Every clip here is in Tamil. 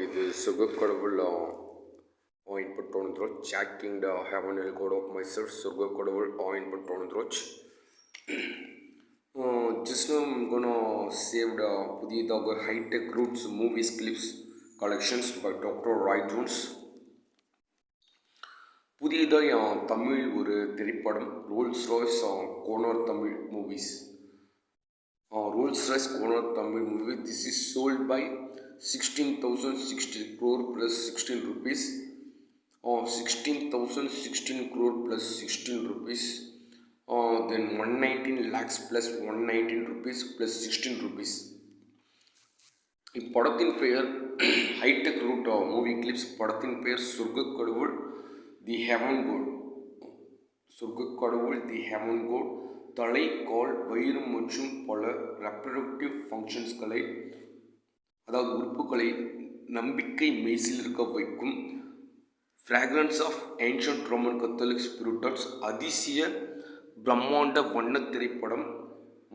இது சுகக்கடவுள் input on through checking the heavenly code of myself சுகக்கடவுள் input on through just now I'm gonna save the புதியதாக high-tech roots movies clips collections by Dr. Roy Jones. புதியதாக தமிழ் ஒரு திரைப்படம் Rolls Royce corner Tamil movies Rolls Royce Corner Tamil movie. This is sold by 16,060 crore plus 16 rupees. 16,016 crore plus 16 rupees. Then 119 lakhs plus 119 rupees plus 16 rupees. இப்படத்தின் பெயர் ஹைடெக் ரூட் மூவி கிளிப்ஸ். படத்தின் பெயர் சொர்க்கக்கடவுள் தி ஹெவன் கோட். சொர்க்கக்கடவுள் தி ஹெவன் கோட் தலை, கால், வயிறு மற்றும் பல ரெப்ரடக்டிவ் ஃபங்க்ஷன்ஸ்களை, அதாவது உறுப்புகளை நம்பிக்கை மெய்சில் இருக்க வைக்கும் fragrance of ancient Roman Catholic spirits அதிசய பிரம்மாண்ட வண்ண திரைப்படம்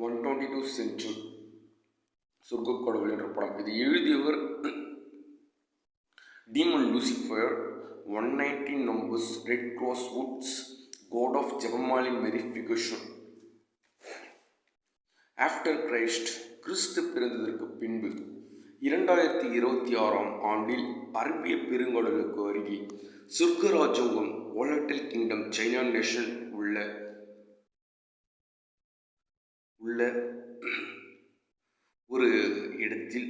122 சென்ச்சுரி சொர்க்கக்கடவுள் என்ற படம். இது எழுதியவர் demon Lucifer. 119 numbers red cross woods god of ஜெபமாலி மெரிஃபிகேஷன். ஆஃப்டர் கிரைஸ்ட், கிறிஸ்து பிறந்ததற்கு பின்பு 2026 ஆண்டில் அரபிய பெருங்கடலுக்கு அருகே சொர்க்கராஜ்யம் வாலட்டைல் கிங்டம் சைனா நேஷன் உள்ள ஒரு இடத்தில்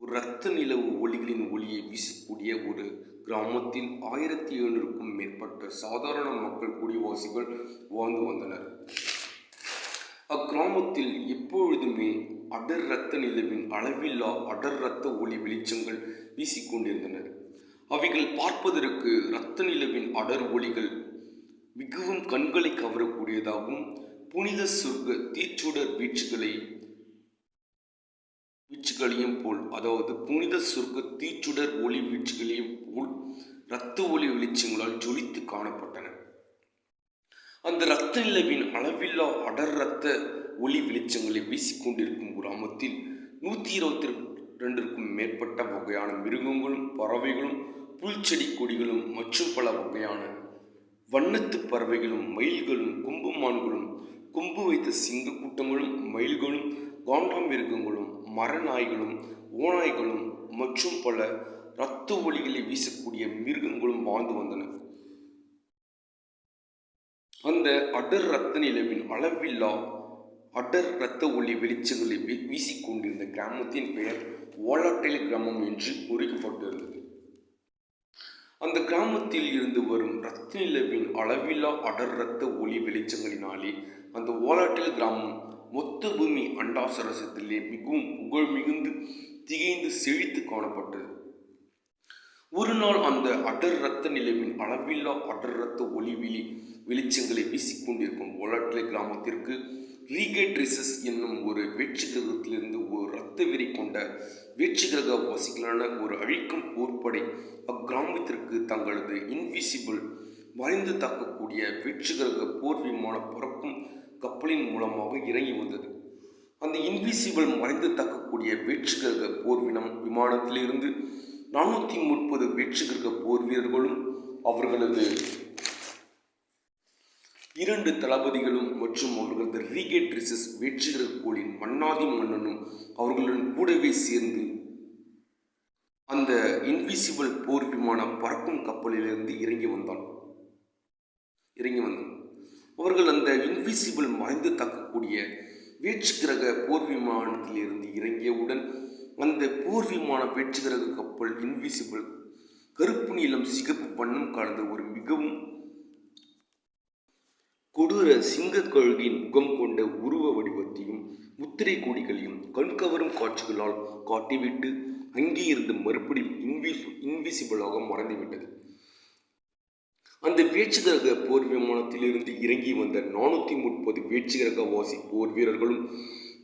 ஒரு இரத்த நிலவு ஒளிகளின் ஒளியை வீசக்கூடிய ஒரு கிராமத்தில் 1700க்கும் மேற்பட்ட சாதாரண மக்கள் குடிவாசிகள் வாழ்ந்து வந்தனர். அக்கிராமத்தில் எப்பொழுதுமே அடர் இரத்த நிலவின் அளவில்லா அடர் இரத்த ஒளி வெளிச்சங்கள் வீசிக்கொண்டிருந்தன. அவைகள் பார்ப்பதற்கு இரத்த நிலவின் அடர் ஒளிகள் மிகவும் கண்களை கவரக்கூடியதாகவும் புனித சொர்க்க தீச்சுடர் வீச்சுகளையும் போல், அதாவது புனித சொர்க்க தீச்சுடர் ஒளி வீச்சுகளையும் போல் இரத்த ஒளி வெளிச்சங்களால் ஜொலித்து காணப்பட்டன. அந்த இரத்த நிலவின் அளவில்லா அடர் இரத்த ஒளி வெளிச்சங்களை வீசிக்கொண்டிருக்கும் கிராமத்தில் 122க்கும் மேற்பட்ட வகையான மிருகங்களும் பறவைகளும் புல்செடி கொடிகளும் மற்றும் பல வகையான வண்ணத்து பறவைகளும் மயில்களும் கொம்புமான்களும் கொம்பு வைத்த சிங்க கூட்டங்களும் மயில்களும் காண்டாமிருகங்களும் மரநாய்களும் ஓநாய்களும் மற்றும் பல இரத்த ஒளிகளை வீசக்கூடிய மிருகங்களும் வாழ்ந்து வந்தன. அந்த அடர் இரத்த நிலவின் அளவில்லா அடர் இரத்த ஒளி வெளிச்சங்களை வீசிக்கொண்டிருந்த கிராமத்தின் பெயர் வாலட்டைல் கிராமம் என்று குறிக்கப்பட்டிருந்தது. அந்த கிராமத்தில் இருந்து வரும் இரத்த நிலவின் அளவில்லா அடர் இரத்த ஒளி வெளிச்சங்களினாலே அந்த வாலட்டைல் கிராமம் மொத்த பூமி அண்டாசரசத்திலே மிகவும் புகழ் மிகுந்து திகைந்து செழித்து காணப்பட்டது. ஒரு நாள் அந்த அடர் இரத்த நிலவின் அளவில்லா அடர் இரத்த ஒளி வெளிச்சங்களை வீசிக்கொண்டிருக்கும் வாலட்டைல் கிராமத்திற்கு ரீகேட் ரிசஸ் என்னும் ஒரு வேற்று கிரகத்திலிருந்து ஒரு இரத்த வெறி கொண்ட வேற்று கிரக வாசிகளான ஒரு அழிக்கும் போர்ப்படை அக்கிராமத்திற்கு தங்களது இன்விசிபிள் மறைந்து தாக்கக்கூடிய வேற்று கிரக போர் விமான பறக்கும் கப்பலின் மூலமாக இறங்கி வந்தது. அந்த இன்விசிபிள் மறைந்து தாக்கக்கூடிய வேற்று கிரக போர் விமானத்திலிருந்து 430 வேற்று கிரக போர் வீரர்களும் அவர்களது 2 தளபதிகளும் மற்றும் அவர்களது ரீகேட் ரிசஸ் வேற்று கிரக கோளின் மன்னாதி மன்னனும் அவர்களுடன் கூடவே சேர்ந்து அந்த இன்விசிபிள் போர் விமான பறக்கும் கப்பலிலிருந்து இறங்கி வந்தான். அவர்கள் அந்த இன்விசிபிள் மறைந்து தாக்கக்கூடிய வேற்று கிரக போர் விமானத்திலிருந்து இறங்கியவுடன் அந்த போர் விமான வேற்று கிரக கப்பல் இன்விசிபிள் கருப்பு நீலம் சிகப்பு வண்ணம் கலந்த ஒரு மிகவும் கொடூர சிங்க கழுகின் முகம் கொண்ட உருவ வடிவத்தையும் முத்திரை கொடிகளையும் கண்கவரும் காட்சிகளால் காட்டிவிட்டு அங்கே இருந்து மறுபடியும் இன்விசிபிளாக மறைந்துவிட்டது. அந்த வேற்று கிரக போர் விமானத்திலிருந்து இறங்கி வந்த 430 வேற்று கிரக வாசி போர் வீரர்களும்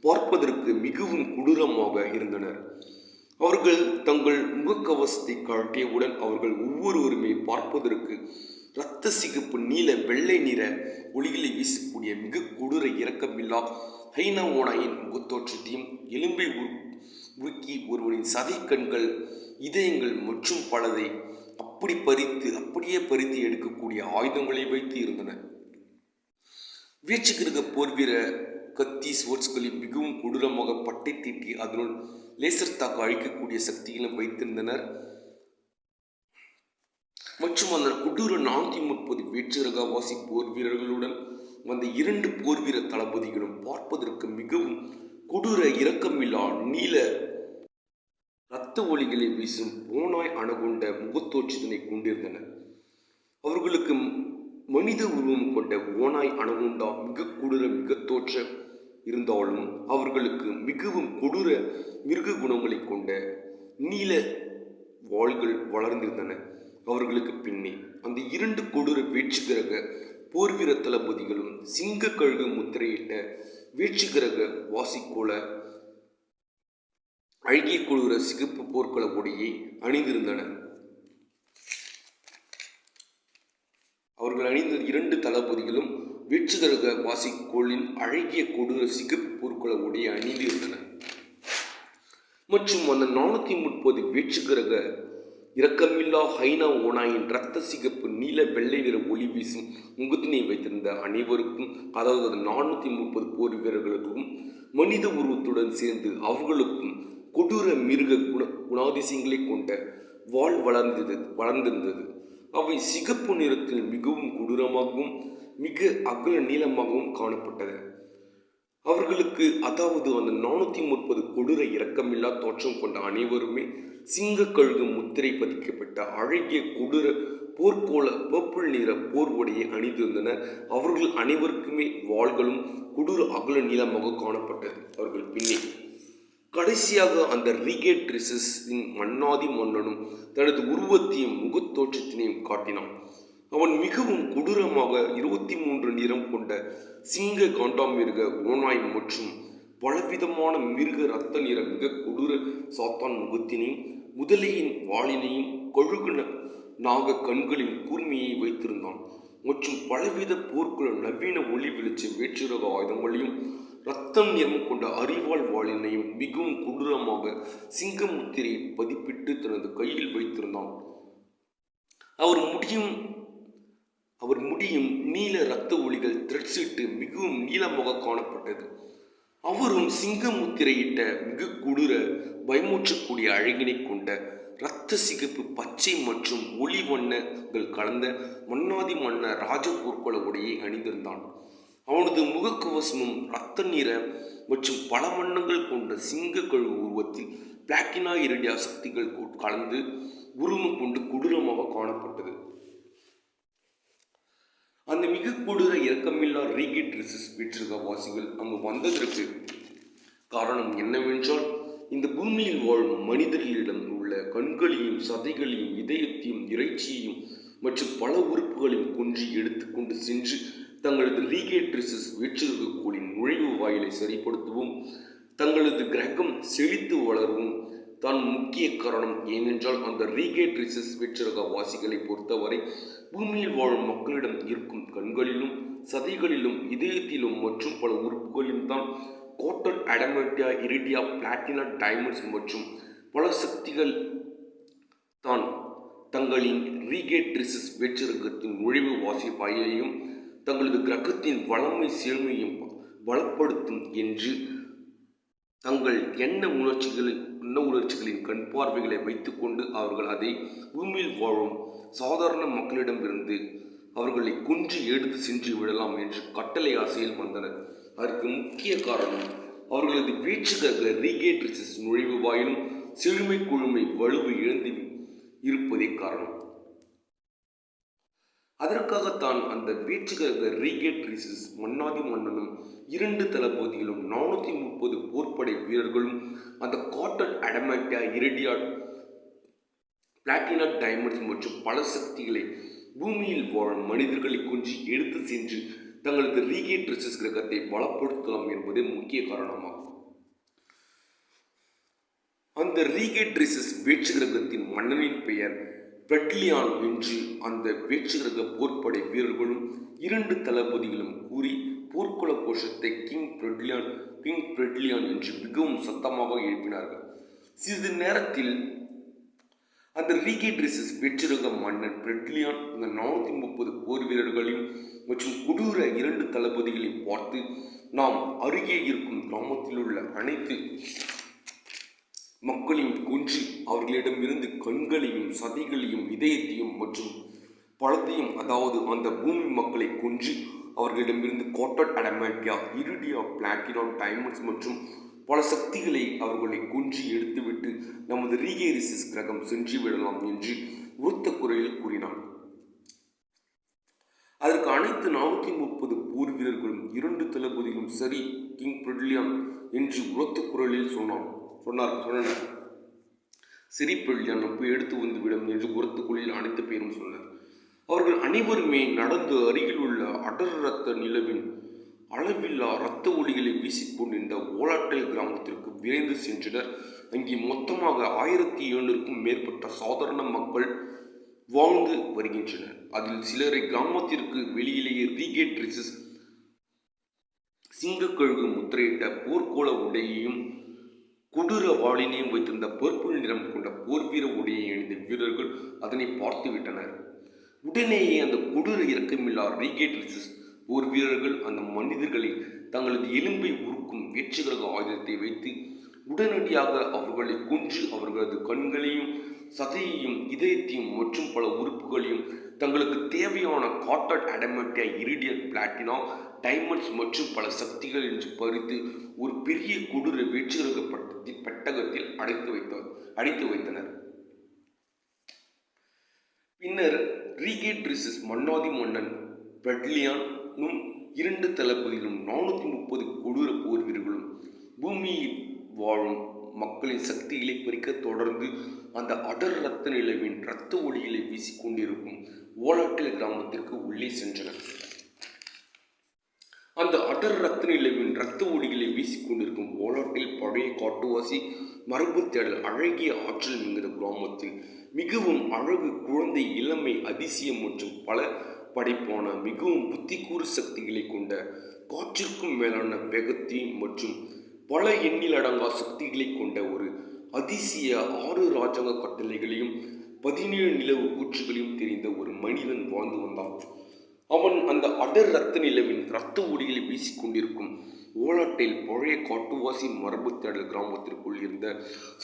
பார்ப்பதற்கு மிகவும் கொடூரமாக இருந்தனர். அவர்கள் தங்கள் முகக்கவசத்தை கழட்டியவுடன் அவர்கள் ஒவ்வொருவருமே பார்ப்பதற்கு இரத்த சிகப்பு நீல வெள்ளை நிற ஒளிகளை வீசக்கூடிய மிக கொடூர இரக்கமில்லா ஹைனா ஓனாயின் முகத்தோற்றத்தையும் எலும்பை உருக்கி ஒருவனின் சதை கண்கள், இதயங்கள் மற்றும் பலதை அப்படியே பறித்து எடுக்கக்கூடிய ஆயுதங்களை வைத்து இருந்தன. வீழ்ச்சிகிரக போர் வீர கத்தி ஸ்வோர்ட்ஸ்களில் மிகவும் கொடூரமாக பட்டை தீட்டி அதனுள் லேசர் தாக்க அழிக்கக்கூடிய சக்திகளும் வைத்திருந்தனர். மற்றும் அந்த கொடூர 430 வேற்றுரகவாசி போர் வீரர்களுடன் வந்த 2 போர் வீர தளபதிகளும் பார்ப்பதற்கு மிகவும் கொடூர இரக்கமில்லா நீல இரத்த ஒளிகளை வீசும் ஓநாய் அணகொண்ட முகத்தோற்றத்தினை கொண்டிருந்தனர். அவர்களுக்கு மனித உருவம் கொண்ட ஓநாய் அணகுண்டா மிக கொடூர மிகத்தோற்ற இருந்தாலும் அவர்களுக்கு மிகவும் கொடூர மிருக குணங்களை கொண்ட நீல வாள்கள் வளர்ந்திருந்தன. அவர்களுக்கு பின்னே அந்த 2 கொடூர வேற்றுகிரக போர் வீர தளபதிகளும் சிங்க கழுகு முத்திரையிட்ட வேற்றுகிரக வாசிக்கோள அழகிய கொடூர சிகப்பு போர்க்கள உடையை அணிந்திருந்தனர். அவர்கள் அணிந்த 2 தளபதிகளும் வேற்றுகிரக வாசிக்கோளின் அழகிய கொடூர சிகப்பு போர்க்கள உடையை அணிந்திருந்தனர். மற்றும் அந்த 430 வேற்றுகிரக இரக்கமில்லா ஹைனா ஓனாயின் இரத்த சிகப்பு நீல வெள்ளை நிற ஒளி வீசும் முகத்தினை வைத்திருந்த அனைவருக்கும், அதாவது 430 போர் வீரர்களுக்கும் மனித உருவத்துடன் சேர்ந்து அவர்களுக்கும் கொடூர மிருக குணாதிசயங்களை கொண்ட வாள் வளர்ந்திருந்தது. அவை சிகப்பு நிறத்தில் மிகவும் கொடூரமாகவும் மிக அகல நீளமாகவும் காணப்பட்டது. அவர்களுக்கு, அதாவது அந்த 430 கொடூர இரக்கமில்லா தோற்றம் கொண்ட அனைவருமே சிங்க கழுகு முத்திரை பதிக்கப்பட்ட அழகிய கொடூர போர்க்கோள பர்பிள் நிற போர் உடையை அணிந்திருந்தனர். அவர்கள் அனைவருக்குமே வாள்களும் கொடூர அகல நீளமாக காணப்பட்டது. அவர்கள் பின்னே கடைசியாக அந்த ரீகேட்ரிசஸின் மன்னாதி மன்னனும் தனது உருவத்தையும் முகத்தோற்றத்தினையும் காட்டினான். அவன் மிகவும் கொடூரமாக 23 நிறம் கொண்ட சிங்க காண்டாமிருக ஓநாய் மற்றும் பலவிதமான மிருக இரத்த நிற மிக கொடூர சாத்தான் முகத்தினையும் முதலையின் வாளினையும் கழுகு நாக கண்களின் கூர்மையை வைத்திருந்தான். மற்றும் பலவித போர்க்குள நவீன ஒளி வெளிச்ச வேற்றுரக ஆயுதங்களையும் இரத்தம் நிறம் கொண்ட அறிவாள் வாளினையும் மிகவும் கொடூரமாக சிங்க முத்திரை பதிப்பிட்டு தனது கையில் வைத்திருந்தான். அவர் முடியும் நீல இரத்த ஒளிகள் திரட்சிட்டு மிகவும் நீளமாக காணப்பட்டது. அவரும் சிங்க முத்திரையிட்ட மிக கொடூர பயமூற்றக்கூடிய அழகினை கொண்ட இரத்த சிகப்பு பச்சை மற்றும் ஒளி வண்ணங்கள் கலந்த மன்னாதி மன்ன ராஜ போர்க்கள உடையை அணிந்திருந்தான். அவனது முகக்கவசமும் இரத்த நிற மற்றும் பல வண்ணங்கள் கொண்ட சிங்க கழுகு உருவத்தில் பிளாட்டினா இரடியா சக்திகள் கலந்து உருவம் கொண்டு கொடூரமாக காணப்பட்டது. அந்த மிக கொடூர இரக்கமில்லா ரீகேட்ரிசஸ் வேற்றுரகவாசிகள் அங்கு வந்ததற்கு காரணம் என்னவென்றால், இந்த பூமியில் வாழும் மனிதர்களிடம் உள்ள கண்களையும் சதைகளையும் இதயத்தையும் இறைச்சியையும் மற்றும் பல உறுப்புகளையும் கொன்றி எடுத்துக்கொண்டு சென்று தங்களது ரீகேட்ரிசஸ் வேற்றுரக கோளின் நுழைவு வாயிலை சரிப்படுத்தவும் தங்களது கிரகம் செழித்து வளரவும் தான் முக்கிய காரணம். ஏனென்றால் அந்த ரீகேட்ரிசஸ் வேற்றுரக வாசிகளை பொறுத்தவரை பூமியில் வாழும் மக்களிடம் இருக்கும் கண்களிலும் சதைகளிலும் இதயத்திலும் மற்றும் பல உறுப்புகளிலும் தான் கோட்டல் அடமண்டியா இரிடியா பிளாட்டினா டைமண்ட்ஸ் மற்றும் பல சக்திகள் தான் தங்களின் ரீகேட்ரிசஸ் வேற்றுரகத்தின் நுழைவு வாசி வாயிலையும் தங்களது கிரகத்தின் வளமை செழுமையும் பலப்படுத்தும் என்று தங்கள் எண்ண உணர்ச்சிகளின் கண் பார்வைகளை வைத்துக்கொண்டு அவர்கள் அதை பூமியில் வாழும் சாதாரண மக்களிடமிருந்து அவர்களை கொன்று எடுத்து சென்று விடலாம் என்று கட்டளை ஆசையில் வந்தனர். அதற்கு முக்கிய காரணம் அவர்களது வேற்றுகிரக ரீகேட்ரிசஸ் நுழைவு வாயிலும் செழுமை கொழுமை வலுவை இழந்து இருப்பதே காரணம். அதற்காகத்தான் அந்த வேற்றுகிரக ரீகேட்ரிசஸ் மன்னாதி மன்னனும் 2 தளபதிகளும் 430 போர்ப்படை வீரர்களும் அந்த காட்டல் அடமண்டியா இரிடியா பிளாட்டினா டைமண்ட்ஸ் மற்றும் பல சக்திகளை பூமியில் வாழும் மனிதர்களை கொன்று எடுத்து சென்று தங்களது ரீகேட்ரிசஸ் கிரகத்தை பலப்படுத்தலாம் என்பதே முக்கிய காரணமாகும். அந்த ரீகேட்ரிசஸ் வேற்று கிரகத்தின் மன்னனின் பெயர் பிரெட்லியான் என்று அந்த வேற்றுகிரக போர்ப்படை வீரர்களும் 2 தளபதிகளும் கூறி போர்க்குள கோஷத்தை கிங் பிரெட்லியான் என்று மிகவும் சத்தமாக எழுப்பினார்கள். சிறிது நேரத்தில் அந்த ரீகேட்ரிசஸ் வெற்றிரக மன்னன் பிரெட்லியான் இந்த 430 போர் வீரர்களையும் மற்றும் கொடூர 2 தளபதிகளையும் பார்த்து, நாம் அருகே இருக்கும் கிராமத்தில் உள்ள அனைத்து மக்களையும் கொன்று அவர்களிடமிருந்து கண்களையும் சதைகளையும் இதயத்தையும் மற்றும் பழத்தையும், அதாவது அந்த பூமி மக்களை கொன்று அவர்களிடமிருந்து காட்டட் அடமாண்டியா, இரிடியா, பிளாட்டினம், டைமண்ட்ஸ் மற்றும் பல சக்திகளை அவர்களை கொன்று எடுத்துவிட்டு நமது ரீகேரிசஸ் கிரகம் சென்று விடலாம் என்று உரத்த குரலில் கூறினான். அதற்கு அனைத்து 430 போர் வீரர்களும் 2 தளபதிகளும் சரி கிங் பிரெட்லியான் என்று உரத்த குரலில் சொன்னனர். சரி பிரெட்லியான், போய் எடுத்து வந்துவிடும் என்று உரத்த குரலில் அனைத்து பேரும் சொன்னார். அவர்கள் அனைவருமே நடந்து அருகில் உள்ள அடர் இரத்த நிலவின் அளவில்லா இரத்த ஒளிகளை வீசிக்கொண்டிருந்த ஓலாட்டல் கிராமத்திற்கு விரைந்து சென்றனர். அங்கே மொத்தமாக 1700க்கும் மேற்பட்ட சாதாரண மக்கள் வாழ்ந்து வருகின்றனர். அதில் சிலரை கிராமத்திற்கு வெளியிலேயே ரீகேட்ரிசஸ் சிங்கக்கழுகு முத்திரையிட்ட போர்க்கோள உடையையும் கொடூர வாளினையும் வைத்திருந்த பர்பிள் நிறம் கொண்ட போர் வீர உடையை அணிந்த வீரர்கள் அதனை பார்த்து விட்டனர். உடனேயே அந்த கொடூர இறக்கமில்லா ரீகேட்ரிசஸ் போர் வீரர்கள் அந்த மனிதர்களை தங்களது எலும்பை உருக்கும் வேற்றுகிரக ஆயுதத்தை வைத்து உடனடியாக அவர்களை கொன்று அவர்களது கண்களையும் சதையையும் இதயத்தையும் மற்றும் பல உறுப்புகளையும் தங்களுக்கு தேவையான காட்டட் அடமாண்டியா, இரிடியன், பிளாட்டினா, டைமண்ட்ஸ் மற்றும் பல சக்திகள் என்று பறித்து ஒரு பெரிய கொடூர வேற்றுகிரக பெட்டகத்தில் அடைத்து வைத்தனர். பின்னர் ரீகேட்ரிசஸ் மன்னாதி மன்னன் பிரெட்லியானும் 2 தளபதிகளும் 430 கொடூர போர் வீரர்களும் பூமியில் வாழும் மக்களின் சக்திகளை பறிக்க தொடர்ந்து அந்த அடர் இரத்த நிலவின் இரத்த ஒளிகளை வீசிக்கொண்டிருக்கும் ஓலாட்டல் கிராமத்திற்கு உள்ளே சென்றனர். அந்த அடர் இரத்த நிலவின் இரத்த ஒளிகளை வீசிக்கொண்டிருக்கும் ஓலாட்டில் பழைய காட்டுவாசி மரபு தேடல் அழகிய ஆற்றல் மிகுந்த கிராமத்தில் மிகவும் அழகு, குழந்தை, இளமை, அதிசயம் மற்றும் பல படைப்பான மிகவும் புத்திக்கூறு சக்திகளை கொண்ட காற்றிற்கும் மேலான வேகத்தை மற்றும் பல எண்ணிலடங்கா சக்திகளை கொண்ட ஒரு அதிசய 6 ராஜாங்க கட்டளைகளையும் 17 நிலவு கூற்றுகளையும் தெரிந்த ஒரு மனிதன் வாழ்ந்து வந்தான். அவன் அந்த அடர் இரத்த நிலவின் இரத்த ஒளிகளை வீசிக்கொண்டிருக்கும் ஓலாட்டில் பழைய காட்டுவாசி மரபு தேடல் கிராமத்திற்குள் இருந்த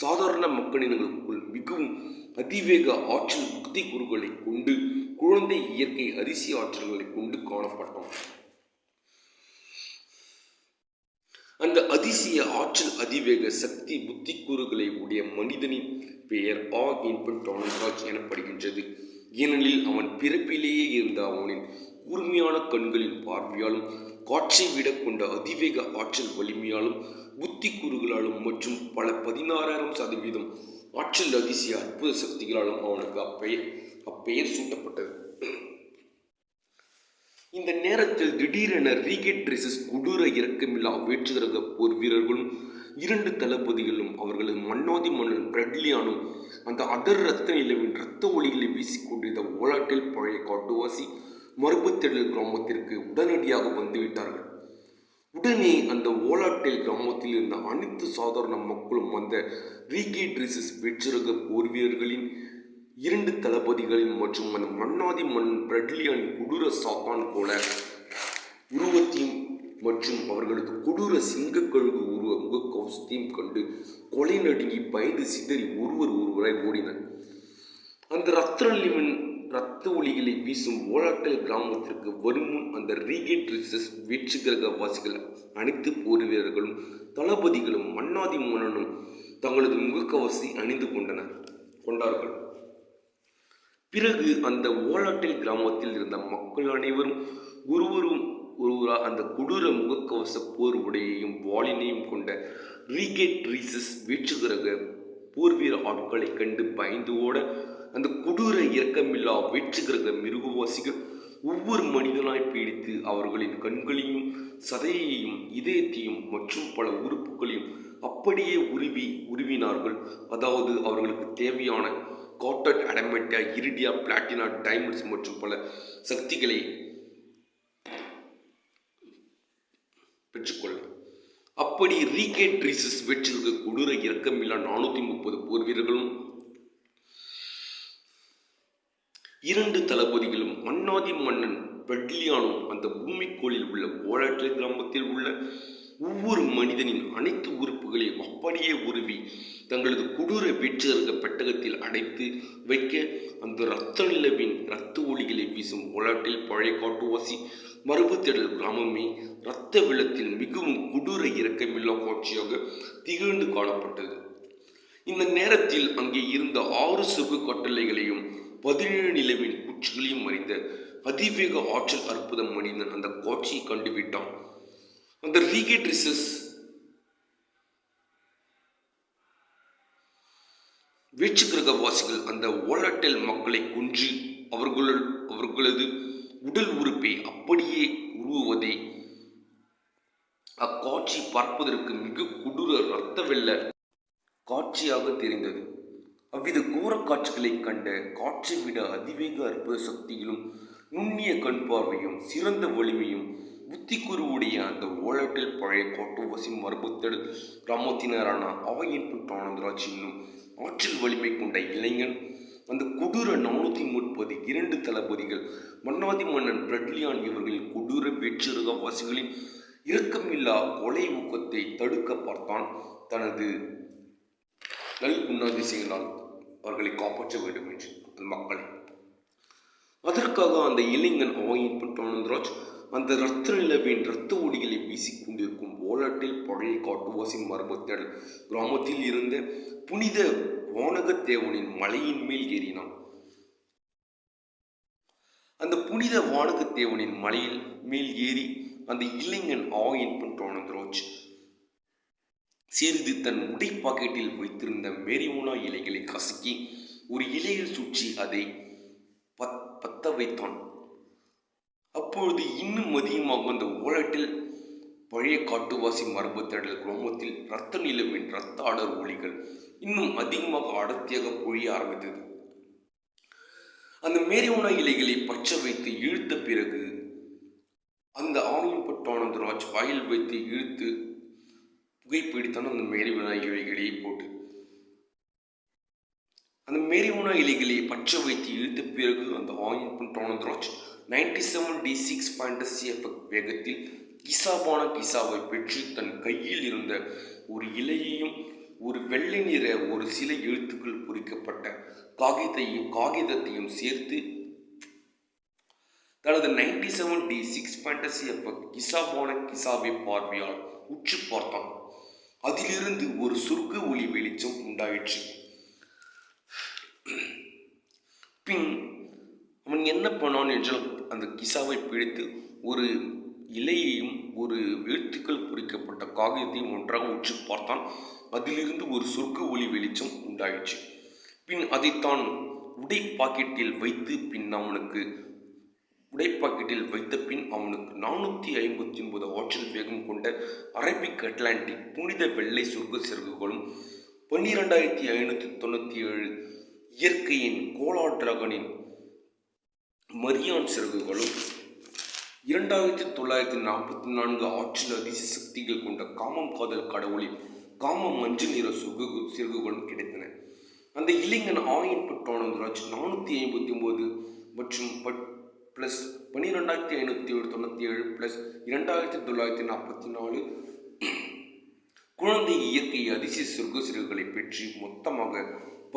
சாதாரண மக்களினங்களுக்குள் மிகவும் அதிவேக ஆற்றல் புக்தி குருகளை கொண்டு குழந்தை இயற்கை அதிசய ஆற்றல்களை கொண்டு காணப்பட்டான். அந்த அதிசய ஆற்றல் அதிவேக சக்தி புத்தி கூறுகளை உடைய மனிதனின் பெயர் டானராஜ் எனப்படுகின்றது. ஏனெனில் அவன் பிறப்பிலேயே இருந்த அவனின் கூர்மையான கண்களின் பார்வையாலும் காற்றை விட கொண்ட அதிவேக ஆற்றல் வலிமையாலும் புத்தி கூறுகளாலும் மற்றும் பல 16,000% ஆற்றல் அதிசய அற்புத சக்திகளாலும் அவனுக்கு அப்பெயர் சூட்டப்பட்டது. இந்த நேரத்தில் திடீரென ரீகேட்ரிசஸ் கொடூர இறக்கமில்லா வேற்றுகிரக போர் வீரர்களும் 2 தளபதிகளும் அவர்களது மன்னாதி மன்னன் பிரெட்லியானும் அந்த அடர் இரத்த நிலவின் இரத்த ஒளிகளை வீசிக்கொண்டிருந்த ஓலாட்டில் பழைய காட்டுவாசி மரபுத்தெடல் கிராமத்திற்கு உடனடியாக வந்துவிட்டார்கள். உடனே அந்த ஓலாட்டில் கிராமத்தில் இருந்த அனைத்து சாதாரண மக்களும் அந்த ரீகேட்ரிசஸ் வெற்றிரக போர் வீரர்களின் 2 தளபதிகளின் மற்றும் அந்த மன்னாதி மன்னன் பிரெட்லியான் கொடூர சாத்தான் போல உருவத்தையும் மற்றும் அவர்களது கொடூர சிங்கக்கழுகு உருவ முகக்கவசத்தையும் கண்டு கொலை நடுங்கி பயந்து சிதறி ஒருவராய் ஓடினர். அந்த இரத்த ஒளிகளை வீசும் ஓலாட்டல் கிராமத்திற்கு வரும் முன் அந்த ரீகேட்ரிசஸ் வெற்றிகிரக வாசிகள் அனைத்து போர் வீரர்களும் தளபதிகளும் மன்னாதி மன்னனும் தங்களது முகக்கவசை அணிந்து கொண்டார்கள். பிறகு அந்த ஓலாட்டில் கிராமத்தில் இருந்த மக்கள் அனைவரும் ஒருவராக அந்த கொடூர முகக்கவச போர் உடையையும் வாளினையும் கொண்ட ரீகேட்ரிசஸ் வெற்றுகிரக போர் வீர ஆட்களை கண்டு பயந்து ஓட அந்த கொடூர இரக்கமில்லா வெற்றுகிரக மிருகவாசிகள் ஒவ்வொரு மனிதனாய் பீடித்து அவர்களின் கண்களையும் சதையையும் இதயத்தையும் மற்றும் பல உறுப்புகளையும் அப்படியே உருவினார்கள். அதாவது அவர்களுக்கு தேவையான காட்டட் அடமாண்டியா, இரிடியா, பிளாட்டினா, டைமண்ட்ஸ் மற்றும் பல சக்திகளை பெற்றுக்கொள்ள அப்படி ரீகேட் ட்ரீசஸ் வெற்றிற்கு கொடூர இரக்கமில்லா 430 போர் வீரர்களும் 2 தளபதிகளும் மன்னாதி மன்னன் பெட்லியானும் அந்த பூமிக்கோளில் உள்ள ஓலட்டை கிராமத்தில் உள்ள ஒவ்வொரு மனிதனின் அனைத்து உறுப்புகளையும் அப்படியே உருவி தங்களது கொடூர வீச்சரக பெட்டகத்தில் அடைத்து வைக்க அந்த இரத்த நிலவின் இரத்த ஒளிகளை வீசும் ஓலாட்டில் பழைய காட்டுவாசி மரபுத்தேடல் கிராமமே இரத்த வெள்ளத்தில் மிகவும் கொடூர இரக்கமில்லா காட்சியாக திகழ்ந்து காணப்பட்டது. இந்த நேரத்தில் அங்கே இருந்த 6 சொர்க்க கட்டளைகளையும் 17 நிலவின் குச்சிகளையும் அறிந்த அதிவேக ஆற்றல் அற்புத மனிதன் அந்த காட்சியை கண்டுவிட்டான். அந்த ரீகேட் ட்ரீசஸ் வேற்று கிரகவாசிகள் அந்த ஓலட்டல் மக்களை கொன்று அவர்களது உடல் உறுப்பை அப்படியே உருவுவதை அக்காட்சி பார்ப்பதற்கு மிக கொடூர இரத்த வெள்ள காட்சியாக தெரிந்தது. அவ்வித கோர காட்சிகளை கண்ட காட்சி விட அதிவேக அற்புத சக்திகளும் நுண்ணிய கண் பார்வையும் சிறந்த வலிமையும் புத்திக்குருவுடைய அந்த ஓலட்டில் பழைய காட்டுவாசி மரபுத்தேடல் கிராமத்தினரான ஆயின் ஆனந்தராஜ் என்னும் ஆற்றல் வலிமை கொண்ட இளைஞன் அந்த கொடூர 430 2 தளபதிகள் மன்னாதி மன்னன் பெட்லியான் இவர்களின் கொடூர வேற்றுரகவாசிகளின் இரக்கமில்லா கொலை ஊக்கத்தை தடுக்க பார்த்தான். தனது நல்குணாதிசயங்களால் அவர்களை காப்பாற்ற வேண்டும் என்று மக்களை. அதற்காக அந்த இளைஞன் ஆயின் ஆனந்தராஜ் அந்த இரத்த நிலவின் இரத்த ஒளிகளை வீசிக்கொண்டிருக்கும் ஓலட்டில் பழைய காட்டுவாசி மரபுத்தேடல் கிராமத்தில் இருந்த புனித வானகத்தேவனின் மலையின் மேல் ஏறினான். அந்த புனித வானகத்தேவனின் மலையில் மேல் ஏறி அந்த இளைஞன் ஆயின் ஆனந்தராஜ் சிறிது தன் உடை பாக்கெட்டில் வைத்திருந்த மேரிமோனா இலைகளை கசக்கி ஒரு இலையில் சுற்றி அதை பத்த வைத்தான். அப்பொழுது இன்னும் அதிகமாக அந்த ஓலட்டில் பழைய காட்டுவாசி மரபுத்தேடல் கிராமத்தில் இரத்த நிலவின் இரத்த ஆடர் ஒளிகள் இன்னும் அதிகமாக அடர்த்தியாக பொழிய ஆரம்பித்தது. அந்த மேரிமோனா இலைகளை பச்சை வைத்து இழுத்த பிறகு அந்த ஆயின் ஆனந்தராஜ் வாயில் வைத்து இழுத்து புகைப்பிடித்தான். அந்த மேரிமோனா இலைகளை போட்டு அந்த மேரிமோனா இலைகளை பச்சை வைத்து இழுத்த பிறகு அந்த ஆயின் ஆனந்தராஜ் 97D6 ஃபேண்டசி எஃபெக்ட் வேகத்தில் கிசாபான கிசாவை பெற்று தன் கையில் இருந்த ஒரு இலையையும் ஒரு வெள்ளை நிற ஒரு சில எழுத்துக்கள் பொறிக்கப்பட்ட காகிதத்தையும் சேர்த்து தனது 97D6 ஃபேண்டசி எஃபெக்ட் கிசாபான கிசாவை பார்வையால் உற்று பார்த்தான். அதிலிருந்து ஒரு சொர்க்க ஒளி வெளிச்சம் உண்டாயிற்று. பின் அவன் என்ன பண்ணான் என்றால் அந்த கிசாவை பிடித்து ஒரு இலையையும் ஒரு எழுத்துக்கள் பொறிக்கப்பட்ட காகிதத்தையும் ஒன்றாக உற்று பார்த்தான். அதிலிருந்து ஒரு சொர்க்க ஒளி வெளிச்சம் உண்டாயிற்று. பின் அதைத்தான் உடை பாக்கெட்டில் வைத்த பின் அவனுக்கு 459 ஆற்றல் வேகம் கொண்ட அரபிக் அட்லாண்டிக் புனித வெள்ளை சொர்க்க சிறகுகளும் 12597 இயற்கையின் கோலா டிராகனின் மரியான் சிறகுகளும் 2944 ஆற்றல் அதிசய சக்திகள் கொண்ட காமம் காதல் கடவுளின் காம மஞ்சள் நிற சிறகுகளும் கிடைத்தன. அந்த இளைஞன் ஆயின் ஆனந்தராஜ் 459 மற்றும் பிளஸ் 12597 பிளஸ் 2944 குழந்தை இயற்கை அதிசய சொர்க்க சிறகுகளை பெற்று மொத்தமாக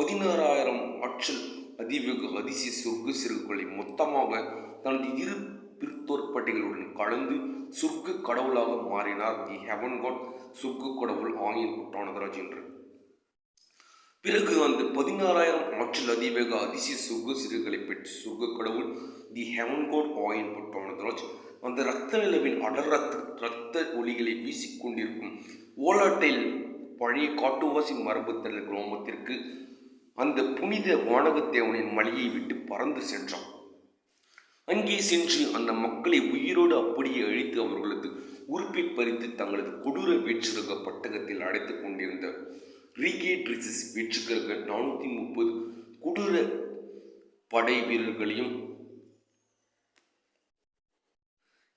16000 ஆற்றல் அதிவேக அதிசய சொர்க்க சிறகுகளை மொத்தமாக தனது இரு பிற்தோற்பட்டைகளுடன் கலந்து சொர்க்க கடவுளாக மாறினார். தி ஹெவன் காட் சொர்க்க கடவுள் ஆயின் ஆனந்தராஜ் என்று. பிறகு அந்த 16000 ஆற்றல் அதிவேக அதிசய சொர்க்க சிறகுகளை பெற்று சொர்க்க கடவுள் தி ஹெவன் காட் ஆயின் ஆனந்தராஜ் அந்த இரத்த நிலவின் அடர் இரத்த ஒளிகளை வீசிக்கொண்டிருக்கும் ஓலாட்டையில் பழைய காட்டுவாசி மரபுத்தேடல் கிராமத்திற்கு அந்த புனித வானகத்தேவனின் மலையை விட்டு பறந்து சென்றான். அங்கே சென்று அந்த மக்களை உயிரோடு அப்படியே அழித்து அவர்களது உறுப்பை பறித்து தங்களது கொடூர வேற்றுரக பட்டகத்தில் அடைத்துக் கொண்டிருந்த ரீகேட் ட்ரீசஸ் வேற்றுக்கிரக 430 கொடூர படை வீரர்களையும்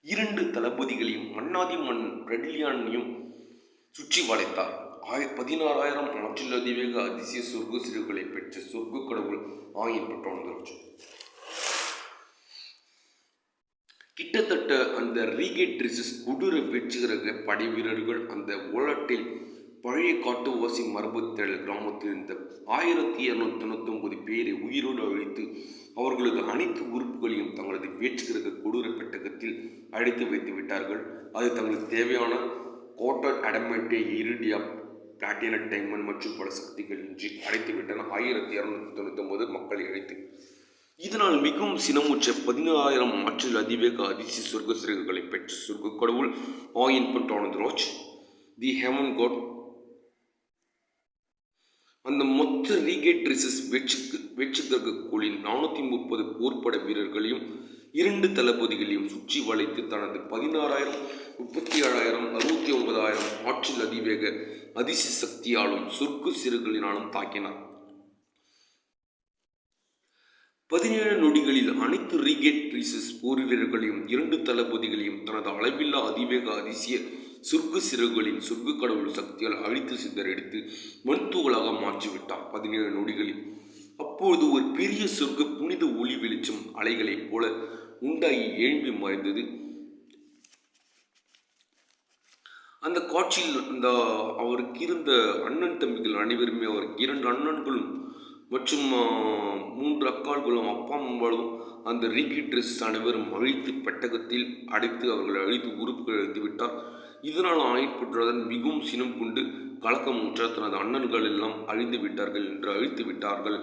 2 தளபதிகளையும் மன்னாதி மன்னன் பெட்லியானையும் சுற்றி வளைத்தார். 16,000 ஆற்றில் அதிவேக அதிசய சொர்க்க சிறுகளை பெற்ற சொர்க்க கடவுள் ஆயின் பெற்றோன். கிட்டத்தட்ட அந்த ரீகேட் ரிசஸ் கொடூர வெற்றிகர படை வீரர்கள் அந்த ஓலட்டில் பழைய காட்டுவாசி மரபுத்தேடல் கிராமத்தில் இருந்த 1299 பேரை உயிரோடு அழித்து அவர்களது அனைத்து உறுப்புகளையும் தங்களது வேற்றுகிரக கொடூர பெட்டகத்தில் அடைத்து வைத்து விட்டார்கள். அது தங்களுக்கு தேவையான கோட்டர் அடமெண்டே இரிடியா பிளாட்டினம் டைமண்ட் மற்றும் பல சக்திகள் இன்றி அடைத்து விட்டன. 1299 மக்களை அழைத்து இதனால் மிகவும் சினமுற்ற 16,000 ஆற்றில் அதிவேக அதிசய சொர்க்க சிறகுகளை பெற்ற சொர்க்க கடவுள் ஆயின் பெற்றோனராஜ் தி ஹெவன் காட் அந்த மொத்த ரீகேட் ரிசஸ் வெற்றிகர குழுவின் 430 போர்ப்பட வீரர்களையும் 2 தளபதிகளையும் சுற்றி வளைத்து தனது 16,000 37,000 69,000 ஆற்றில் அதிவேக அதிசய சக்தியாலும் சொர்க்க சிறுகளினாலும் தாக்கினார். 17 நொடிகளில் அனைத்து ரீகேட் ரிசஸ் போர் வீரர்களையும் 2 தளபதிகளையும் தனது அளவில்லா அதிவேக அதிசய சொர்க்க சிறுகளின் சொர்க்க கடவுள் சக்தியால் அழித்து சிதறடித்து மருத்துவங்களாக மாற்றிவிட்டார். 17 நொடிகளில் அப்போது ஒரு பெரிய சொர்க்க புனித ஒளி வெளிச்சம் அலைகளைப் போல உண்டாகி எழும்பி மறைந்தது. அந்த காட்சியில் அவருக்கு இருந்த அண்ணன் தம்பிகள் அனைவருமே அவருக்கு 2 அண்ணன்களும் மற்றும் 3 அக்காள்களும் அப்பா அம்மாவும் அந்த ரீகேட் ரிசஸ் அனைவரும் அழித்து பெட்டகத்தில் அடைத்து அவர்களை அழித்து உறுப்புகள் அழித்து விட்டார். இதனால் ஆயப்பட்டுடன் மிகவும் சினம் கொண்டு கலக்கமுற்ற தனது அண்ணன்கள் எல்லாம் அழிந்து விட்டார்கள் என்று அழித்து விட்டார்கள்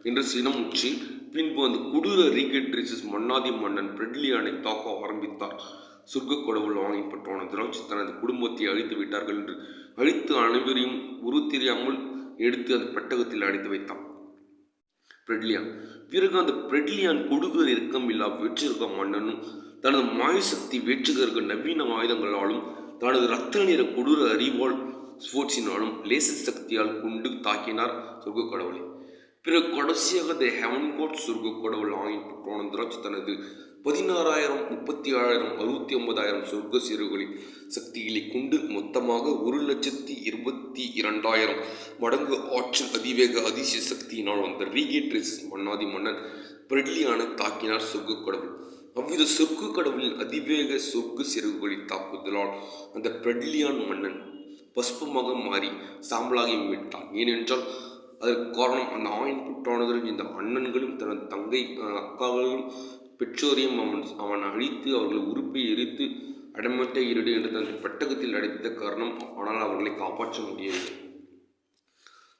என்று சினமுற்றி பின்பு அந்த கொடூர ரீகேட் ரிசஸ் மன்னாதி மன்னன் பிரெட்லியானை தாக்க ஆரம்பித்தார். சொர்க்க கடவுள் ஆயப்பட்டோனராஜ் தனது குடும்பத்தை அழித்து விட்டார்கள் என்று அழித்து அனைவரையும் உரு தெரியாமல் எடுத்து அந்த பெட்டகத்தில் அடைத்து வைத்தான் பிரெட்லியான். பிறகு அந்த பிரெட்லியான் கொடுகர இறக்கம் இல்லா வெற்றிகர மன்னனும் தனது மாயசக்தி வெற்றிகர்கள் நவீன ஆயுதங்களாலும் தனது இரத்த நிற கொடூர அறிவால் ஸ்போர்ட்ஸினாலும் லேசர் சக்தியால் கொண்டு தாக்கினார் சொர்க்க கடவுளை. பிறகு கடைசியாக தி ஹெவன் காட் சொர்க்க கடவுள் ஆயின் பெற்றோனராஜ் தனது 16,000 37,000 69,000 சொர்க்க சிறுகளின் சக்திகளை கொண்டு மொத்தமாக 1,22,000 மடங்கு ஆற்றல் அதிவேக அதிசய சக்தியினால் அந்த ரீகேட் ரிசஸ் மன்னாதி மன்னன் பிரெட்லியானை தாக்கினார் சொர்க்க கடவுள். அவ்வித சொர்க்க கடவுளின் அதிவேக சொர்க்க சிறகுகளின் தாக்குதலால் அந்த பிரெட்லியான் மன்னன் பஸ்பமாக மாறி சாம்பலாகி விட்டான். ஏனென்றால் அதற்கு காரணம் அந்த ஆயின் பெற்றோனர்கள் இந்த அண்ணன்களும் தனது தங்கை அக்காக்களும் பெற்றோரையும் அவன் அழித்து அவர்களை உறுப்பை எரித்து அடமட்ட இருடு என்று தனது பெட்டகத்தில் அடைத்த காரணம். ஆனால் அவர்களை காப்பாற்ற முடியவில்லை.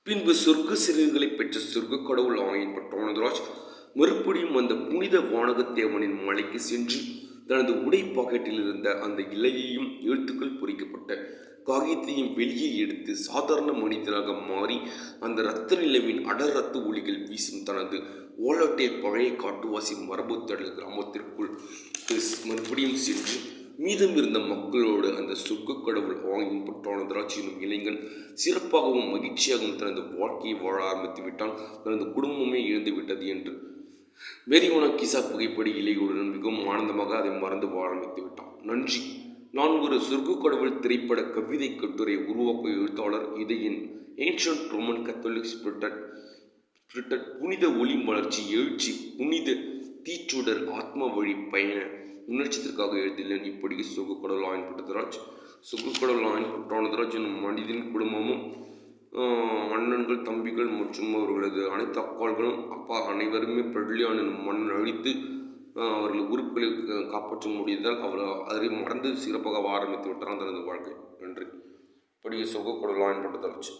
பின்பு சொர்க்க சிறுகளை பெற்ற சொர்க்க கடவுள் ஆயின் பெற்றோனராஜ் மறுபடியும் அந்த புனித வானகத்தேவனின் மலைக்கு சென்று தனது உடை பாக்கெட்டில் இருந்த அந்த இலையையும் எழுத்துக்கள் பொறிக்கப்பட்ட காகிதத்தையும் வெளியே எடுத்து சாதாரண மனிதனாக மாறி அந்த இரத்த நிலவின் அடர் இரத்த ஒளிகள் வீசும் தனது ஓலட்டை பழைய காட்டுவாசி மரபுத்தடல் கிராமத்திற்குள் மறுபடியும் சென்று மீதம் இருந்த மக்களோடு அந்த சொர்க்க கடவுள் ஆயின் பெற்றோனராஜ் எனும் இளைஞன் சிறப்பாகவும் மகிழ்ச்சியாகவும் தனது வாழ்க்கையை வாழ ஆரம்பித்து விட்டான். தனது குடும்பமே இழந்து விட்டது என்று வெறியோன கிசா புகைப்படி இலையுடன் மிகவும் ஆனந்தமாக அதை மறந்து வாழ ஆரம்பித்து விட்டான். நன்றி. நான் ஒரு சொர்க்க கடவுள் திரைப்பட கவிதை கட்டுரை உருவாக்க எழுத்தாளர். இதையின் ஏன்ஷியன்ட் ரோமன் கத்தோலிக் ஸ்பிரிட்டட் புனித ஒளி மலர்ச்சி எழுச்சி புனித தீச்சுடர் ஆத்மா வழி பயண உணர்ச்சியத்திற்காக எழுதினேன். இப்படி சொர்க்க கடவுள் ஆயின் பெற்றோனராஜ் சொர்க்க கடவுள் ஆயின் பெற்றோனராஜ் எனும் மனிதன் குடும்பமும் அண்ணன்கள் தம்பிகள் மற்றும் அவர்களது அனைத்து அக்காள்களும் அப்பா அனைவருமே பிரெட்லியான் எனும் மன்னன் அழித்து அவர்கள் உறுப்புகளை காப்பாற்ற முடியதால் அவர் அதை மறந்து சிறப்பாக ஆரம்பித்து விட்டார் தனது வாழ்க்கை. நன்றி. இப்படி சொர்க்க கடவுள் ஆயின் பெற்றோனராஜ்.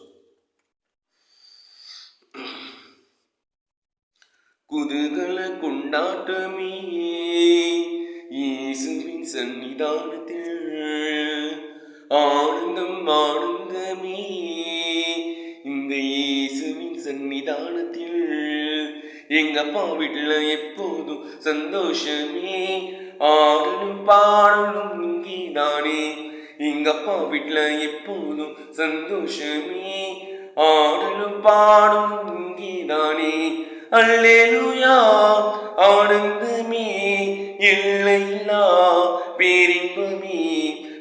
குதூகல கொண்டாட்டமே இயேசுவின் சன்னிதானத்தில் ஆனந்தம் ஆனந்தமே இந்த இயேசுவின் சன்னிதானத்தில் எங்க அப்பா வீட்டுல எப்போதும் சந்தோஷமே ஆடலும் பாடலும் இங்கேதானே எங்க அப்பா வீட்டுல எப்போதும் சந்தோஷமே ஆடலும் பாடலும் இங்கேதானே அல்லேலூயா ஆனந்தமே எல்லையில்லா பேரின்பமே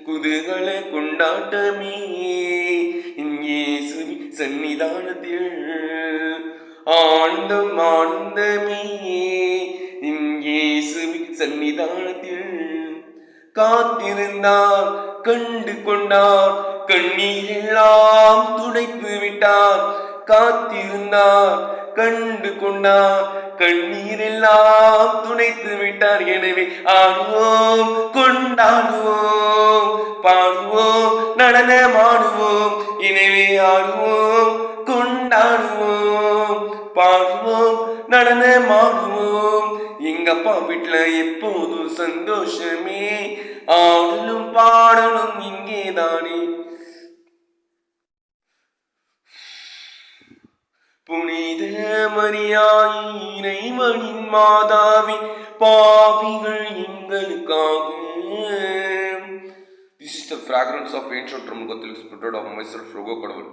குதூகல கொண்டாட்டமே. சன்னிதானத்தில் ஆண்டும் ஆனந்தமே இயேசுவின் சன்னிதானத்தில் காத்திருந்தார் கண்டு கொண்டார் கண்ணீரெல்லாம் துடைத்து விட்டார் காத்திருந்தார் கண்டு கொண்டார் கண்ணீரெல்லாம் துடைத்து விட்டார் எனவே ஆடுவோம் கொண்டாடுவோம் பாடுவோம் நடனமாடுவோம் எனவே ஆடுவோம் கொண்டாடுவோம் பாடுவோம் நடனமாடுவோம் எங்க அப்பா வீட்டுல எப்போதும் சந்தோஷமே ஆடலும் பாடலும் இங்கேதானே புனித மரியாய் இறைவனின் மாதாவி பாவிகள் எங்களுக்காக. This is the fragrance of ancient Roman Spirit of myself, Rogo கடவுள்.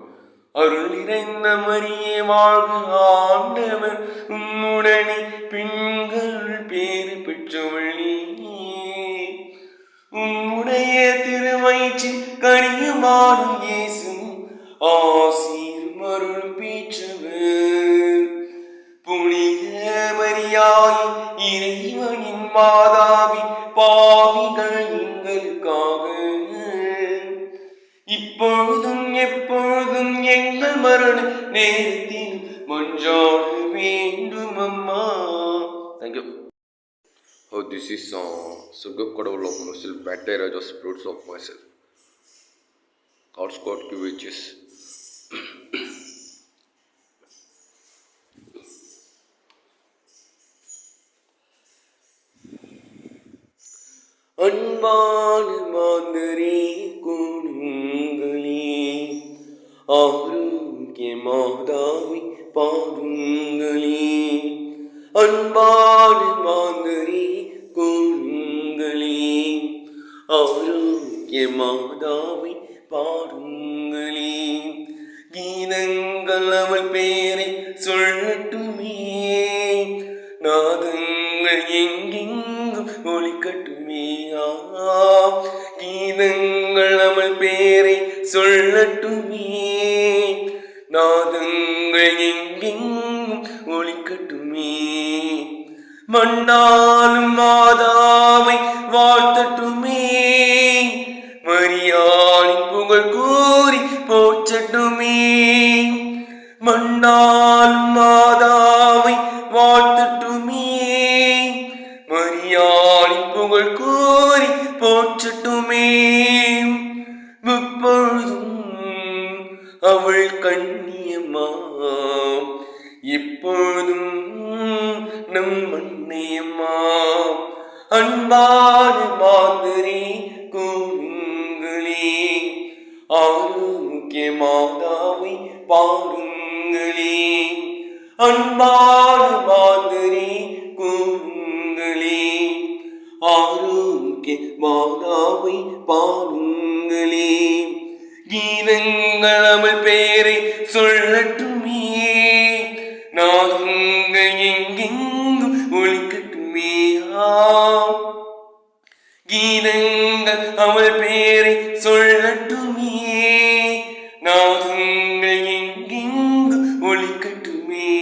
அருள் நிறைந்த மரியே வாழ்க ஆண்டவர் உம்முடனே பெண்கள் பேறு பெற்றவள் உம்முடைய திருவயிற்றில் கனியுமாறும் இயேசு ஆசீர் மருள் பெற்றவர். புனித மரியாய் இறைவனின் மாதாவி பாவிகள் எங்களுக்காக இப்பொழுதும் எப்பொழுதும் எங்கள் மரண நேரத்தில் மன்றாட வேண்டும் அம்மா. Thank you. Oh, this is Surga கடவுள் of myself, better as the spirits of myself. God's God give wages. அன்பான மாந்தரே கூடுங்களே ஆரோக்கிய மாதாவி பாடுங்களே அன்பான மாந்தரே கூடுங்களே ஆரோக்கிய மாதாவி பாடுங்களே கீதங்கள் அவள் பேரை சொல்லட்டுமே நாதங்கள் எங்கெங்கும் ஒலிக்கட்டுமே கீதங்கள் அவள் பேரை சொல்லட்டுமே நாதங்கள் எங்கெங்கும் ஒலிக்கட்டுமே மண்ணாலும் மாதாவை வாழ்த்தட்டுமே மரியாளின் புகழ் கூறி போற்றட்டுமே மண்ணாலும் மாதாவை வாழ்த்தட்டுமே மரியாளின் புகழ் கூறி போற்றட்டுமே முப்பொழுதும் அவள் கண்ணியம்மா எப்பொழுதும் நம் அன்னையம்மா அன்பான மாந்தரே கூறுங்களே ஆரோக்கிய மாதாவை பாடுங்களே அன்பான மாந்தரே கூறுங்களே ஆரோக்கிய மாதாவை பாடுங்களே கீதங்கள் அவள் பேரை சொல்லட்டுமே நாதங்கள் எங்கெங்கும் ஒலிக்கட்டுமே கீதங்கள் அவள் பேரை சொல்லட்டுமே நாதங்கள் எங்கெங்கும் ஒலிக்கட்டுமே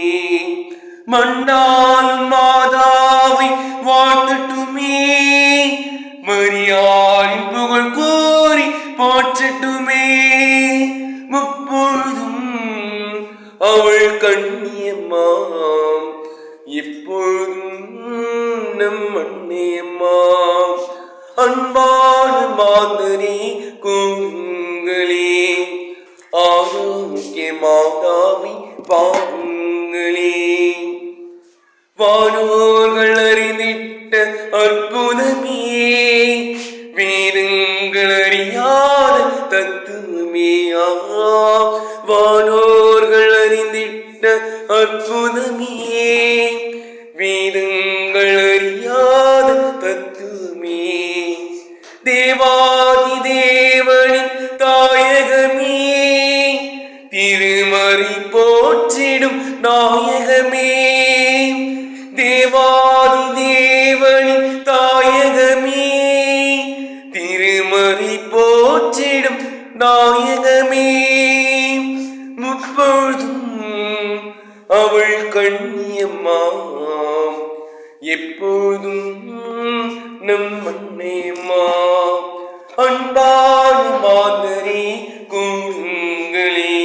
மண்ணாலும் மாதாவை வாழ்த்தட்டுமே மரியாளின் புகழ் கூறி போற்றட்டுமே முப்பொழுதும் அவள் கண்ணியம்மா எப்பொழுதும் நம் அன்னையம்மா அன்பான மாந்தரே கூறுங்களே ஆரோக்கிய மாதாவை பாடுங்களே வானோர்கள் அறிந்திட்ட அற்புதமே வேதங்கள் அறியாத தத்துவமே வானோர்கள் அறிந்திட்ட அற்புதமே வேதங்கள் அறியாத தத்துவமே தேவாதி தேவனின் தாயகமே திருமறை போற்றிடும் நாயகமே தேவாதி தேவனின் தாயகமே திருமறை போற்றிடும் நாயகமே முப்பொழுதும் அவள் கண்ணியம்மாம் எப்போதும் நம் அன்னையம்மா. அன்பான மாதரே கூறுங்களே,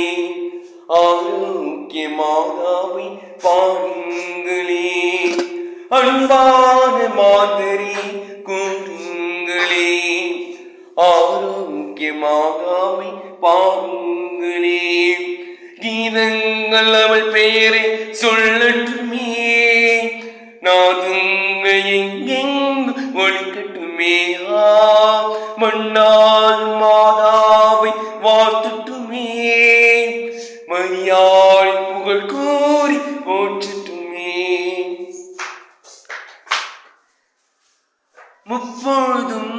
ஆரோக்கிய மாதாவை பாருங்களே. அன்பான மாதரே கூறுங்களே, ஆரோக்கிய மாதாவை பாருங்களே. கீதங்கள் அவள் பெயரை சொல்லட்டுமே, நாதுங்க எங்கெங்கு ஒழிக்கட்டுமே. மண்ணால் மாதாவை வாழ்த்துட்டுமே, மரியாள் புகழ் கூறி போற்றட்டுமே. முப்பொழுதும்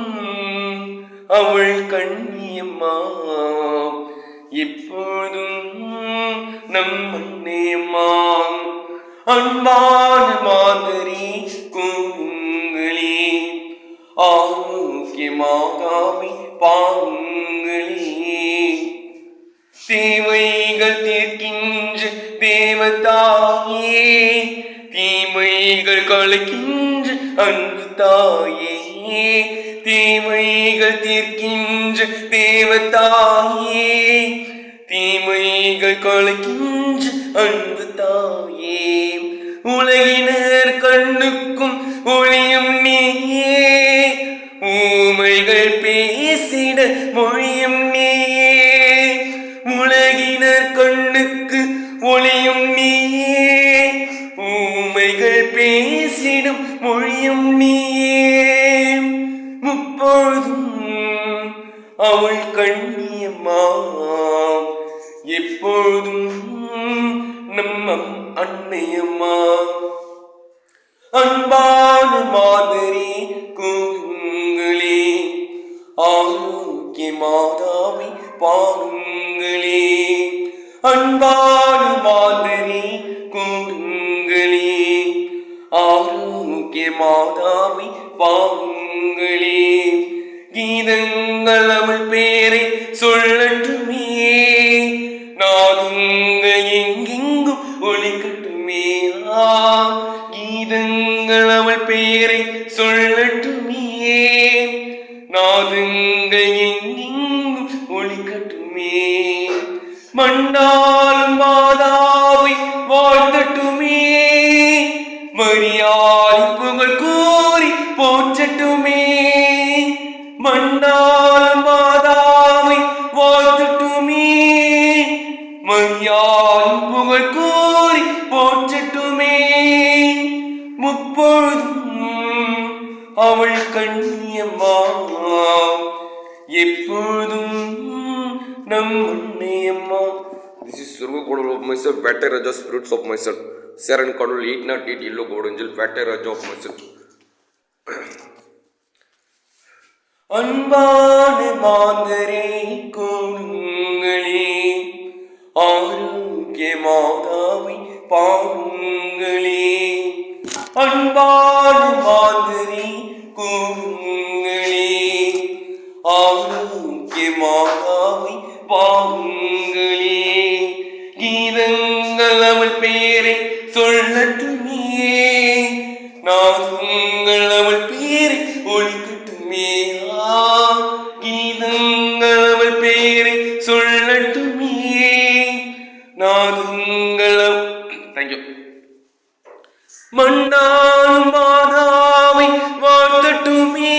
அவள் கண்ணியம்மா எப்போதும் நம் அன்னையம்மா. அன்பான மாதரே கூறுங்களே, ஆரோக்கிய மாதாவை பாருங்களே. தேவைகள் தீர்க்கின்ற தேவதாயே, தீமைகள் களைக்கின்ற அன்பு தாயே. தீமைகள் தீர்க்கின்ற தேவதாயே, தீமைகள் களைக்கின்ற அன்பு தாயே. உலகினர் கண்ணுக்கும் ஒளியும் நீயே, ஊமைகள் பேசிட மொழியும் நீயே. உலகினர் கண்ணுக்கு ஒளியும் நீயே, ஊமைகள் பேசிடும் மொழியும் நீயே. முப்பொழுதும் அவள் கண்ணியம்மா எப்பொழுதும் நம்ம அன்னையம்மா. அன்பான மாதரே கூறுங்களே, ஆரோக்கிய மாதாவை பாருங்களே. அன்பான மாதரே கூறுங்களே, ஆரோக்கிய மாதாவை பாருங்களே. கீதங்கள் அவள் பேரை சொல்லட்டுமே, நாதுங்க எங்கெங்கும் ஒழிக்கட்டுமே. கீதங்கள் அவள் பேரை சொல்லட்டுமே, நாதுங்க எங்கெங்கும் ஒழிக்கட்டுமே. மண்ணாலும் மாதாவை வாழ்த்தட்டுமே, மரியாள் புகழ் கூறி போற்றட்டுமே. மண்ணால் மாதாவை வாழ்த்தட்டுமே, மரியாள் புகழ் கூறி போற்றட்டுமே. முப்பொழுதும் அவள் கண்ணியம்மா எப்பொழுதும் நம் அன்னையம்மா. This is Surga Kodal of myself, Vate Raja spirits of myself. Saran Kodal 808 Yellow God Angel, Vate Raja of myself. அன்பான மாதரே கூறுங்களே, ஆரோக்கிய மாதாவை பாருங்களே. அன்பான மாதரே கூறுங்களே, ஆரோக்கிய மாதாவை பாருங்களே. கீதங்கள் அவள் பேரை சொல்லட்டுமே, நாதங்கள் அவள் பேரை ஒழிக்கட்டுமே. கீதங்கள் அவள் பேரை சொல்லட்டுமே, நாதங்கள். தேங்க்யூ. மண்ணால் மாதாவை வாழ்த்தட்டுமே,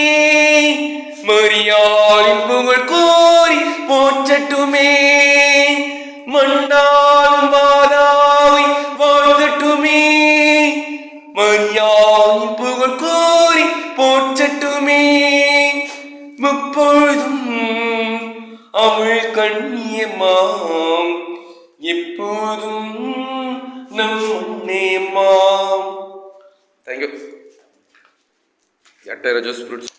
மரியாளின் புகழ் கோரி போற்றட்டுமே. மண்ணால் மாதாவை வாழ்த்தட்டுமே, மரியாளின் புகழ் கோரி போற்றட்டுமே. முப்பொழுதும் அவள் கண்ணியம்மா எப்போதும் நம் அன்னையம்மா. தேங்க்யூ. Vate Raja spirits